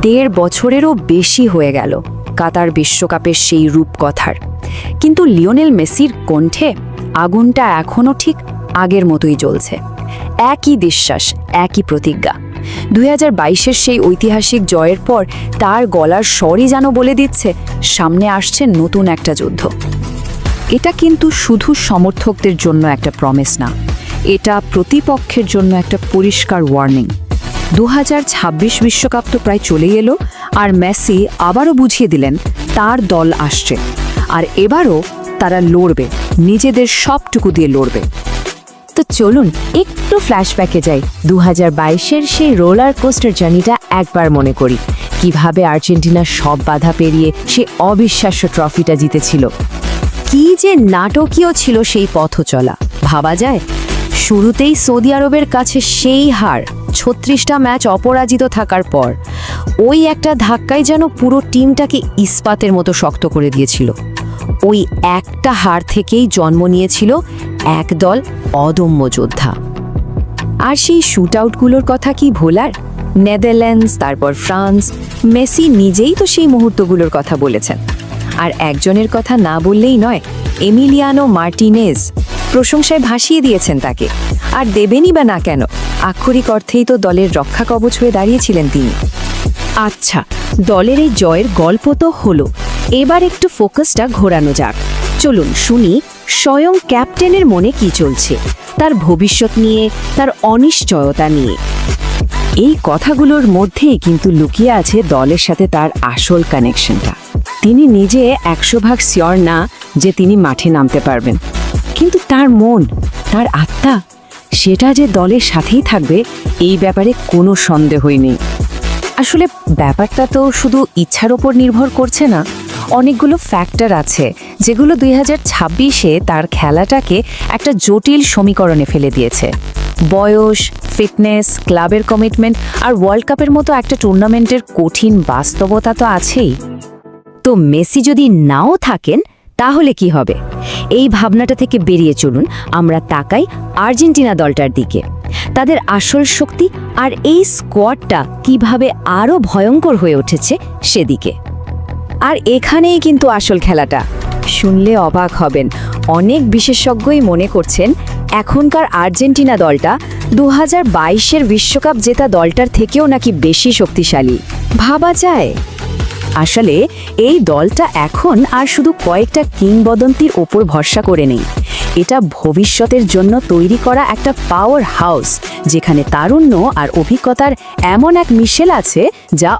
দেড় বছরেরও বেশি হয়ে গেল কাতার বিশ্বকাপের সেই রূপকথার, কিন্তু লিওনেল মেসির কণ্ঠে আগুনটা এখনও ঠিক আগের মতোই জ্বলছে। একই বিশ্বাস, একই প্রতিজ্ঞা। 2022-এর সেই ঐতিহাসিক জয়ের পর তার গলার স্বরই যেন বলে দিচ্ছে সামনে আসছে নতুন একটা যুদ্ধ। এটা কিন্তু শুধু সমর্থকদের জন্য একটা প্রমিস না, এটা প্রতিপক্ষের জন্য একটা পরিষ্কার ওয়ার্নিং। 2026 বিশ্বকাপ তো প্রায় চলেই এলো, আর মেসি আবারও বুঝিয়ে দিলেন তার দল আসছে, আর এবারও তারা লড়বে, নিজেদের সবটুকু দিয়ে লড়বে। তো চলুন একটু ফ্ল্যাশব্যাকে যাই, 2022-এর সেই রোলার কোস্টার জার্নিটা একবার মনে করি। কিভাবে আর্জেন্টিনা সব বাধা পেরিয়ে সে অবিশ্বাস্য ট্রফিটা জিতেছিল। কি যে নাটকীয় ছিল সেই পথ চলা, ভাবা যায়। শুরুতেই সৌদি আরবের কাছে সেই হার, 36টা ম্যাচ অপরাজিত থাকার পর ওই একটা ধাক্কাই যেন পুরো টিমটাকে ইস্পাতের মতো শক্ত করে দিয়েছিল। ওই একটা হার থেকেই জন্ম নিয়েছিল একদল অদম্য যোদ্ধা। আর সেই শুট আউটগুলোর কথা কি ভোলার? নেদারল্যান্ডস, তারপর ফ্রান্স, মেসি নিজেই তো সেই মুহূর্তগুলোর কথা বলেছেন। আর একজনের কথা না বললেই নয়, এমিলিয়ানো মার্টিনেজ প্রশংসায় ভাসিয়ে দিয়েছেন তাকে। আর দেবেনই বা না কেন, আক্ষরিক অর্থেই তো দলের রক্ষা কবচ হয়ে দাঁড়িয়েছিলেন তিনি। আচ্ছা, দলের এই জয়ের গল্প তো হলো, এবার একটু ফোকাসটা ঘোরানো যাক। চলুন শুনি স্বয়ং ক্যাপ্টেনের মনে কি চলছে, তার ভবিষ্যৎ নিয়ে, তার অনিশ্চয়তা নিয়ে। এই কথাগুলোর মধ্যেই কিন্তু লুকিয়ে আছে দলের সাথে তার আসল কানেকশনটা। তিনি নিজে 100% শিওর না যে তিনি মাঠে নামতে পারবেন, কিন্তু তার মন, তার আত্মা, সেটা যে দলের সাথেই থাকবে এই ব্যাপারে কোনো সন্দেহই নেই। আসলে ব্যাপারটা তো শুধু ইচ্ছার ওপর নির্ভর করছে না, অনেকগুলো ফ্যাক্টর আছে যেগুলো 2026-এ তার খেলাটাকে একটা জটিল সমীকরণে ফেলে দিয়েছে। বয়স, ফিটনেস, ক্লাবের কমিটমেন্ট আর ওয়ার্ল্ড কাপের মতো একটা টুর্নামেন্টের কঠিন বাস্তবতা তো আছেই। তো মেসি যদি নাও থাকেন তাহলে কি হবে? এই ভাবনাটা থেকে বেরিয়ে চলুন আমরা তাকাই আর্জেন্টিনা দলটার দিকে, তাদের আসল শক্তি আর এই স্কোয়াডটা কিভাবে আরও ভয়ঙ্কর হয়ে উঠেছে সেদিকে। আর এখানেই কিন্তু আসল খেলাটা। শুনলে অবাক হবেন, অনেক বিশেষজ্ঞই মনে করছেন এখনকার আর্জেন্টিনা দলটা 2022-এর বিশ্বকাপ জেতা দলটার থেকেও নাকি বেশি শক্তিশালী। ভাবা যায়? আসলে এই দলটা এখন আর শুধু কয়েকটা কিংবদন্তির ওপর ভরসা করে নেই, এটা ভবিষ্যতের জন্য তৈরি করা একটা পাওয়ার হাউস, যেখানে তারুণ্য আর অভিজ্ঞতার এমন এক মিশেল আছে যা